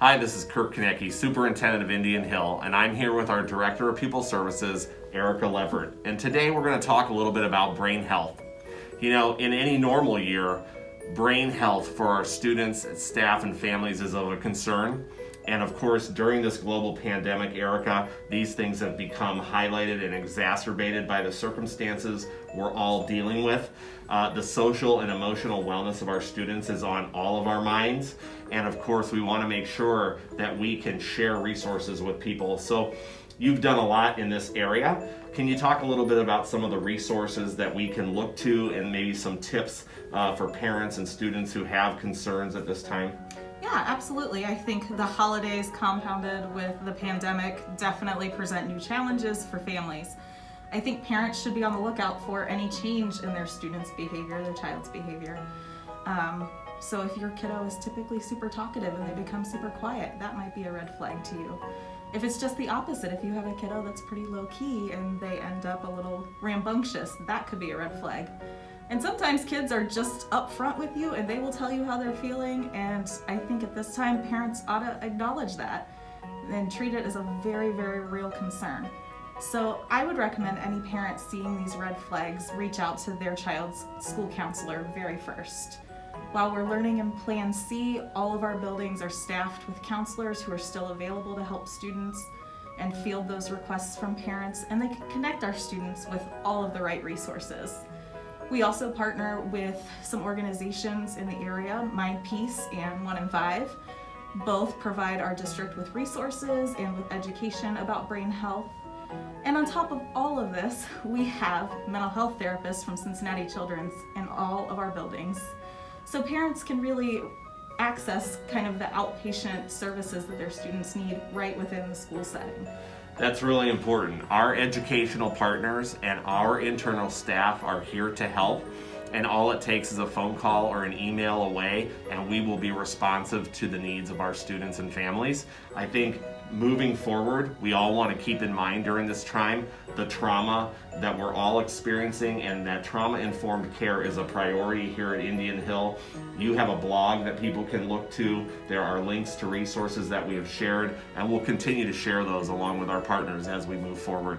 Hi, this is Kirk Konecki, Superintendent of Indian Hill, and I'm here with our Director of Pupil Services, Erica Leverett. And today we're going to talk a little bit about brain health. You know, in any normal year, brain health for our students, staff, and families is of a concern. And of course, during this global pandemic, Erica, these things have become highlighted and exacerbated by the circumstances we're all dealing with. The social and emotional wellness of our students is on all of our minds. And of course, we want to make sure that we can share resources with people. So you've done a lot in this area. Can you talk a little bit about some of the resources that we can look to and maybe some tips for parents and students who have concerns at this time? Yeah, absolutely. I think the holidays compounded with the pandemic definitely present new challenges for families. I think parents should be on the lookout for any change in their students' behavior, their child's behavior. So if your kiddo is typically super talkative and they become super quiet, that might be a red flag to you. If it's just the opposite, if you have a kiddo that's pretty low key and they end up a little rambunctious, that could be a red flag. And sometimes kids are just upfront with you and they will tell you how they're feeling, and I think at this time parents ought to acknowledge that and treat it as a very, very real concern. So I would recommend any parent seeing these red flags reach out to their child's school counselor very first. While we're learning in Plan C, all of our buildings are staffed with counselors who are still available to help students and field those requests from parents, and they can connect our students with all of the right resources. We also partner with some organizations in the area, Mind Peace and 1 in 5. Both provide our district with resources and with education about brain health. And on top of all of this, we have mental health therapists from Cincinnati Children's in all of our buildings. So parents can really access kind of the outpatient services that their students need right within the school setting. That's really important. Our educational partners and our internal staff are here to help, and all it takes is a phone call or an email away, and we will be responsive to the needs of our students and families. I think moving forward, we all want to keep in mind during this time the trauma that we're all experiencing, and that trauma-informed care is a priority here at Indian Hill. You have a blog that people can look to. There are links to resources that we have shared, and we'll continue to share those along with our partners as we move forward.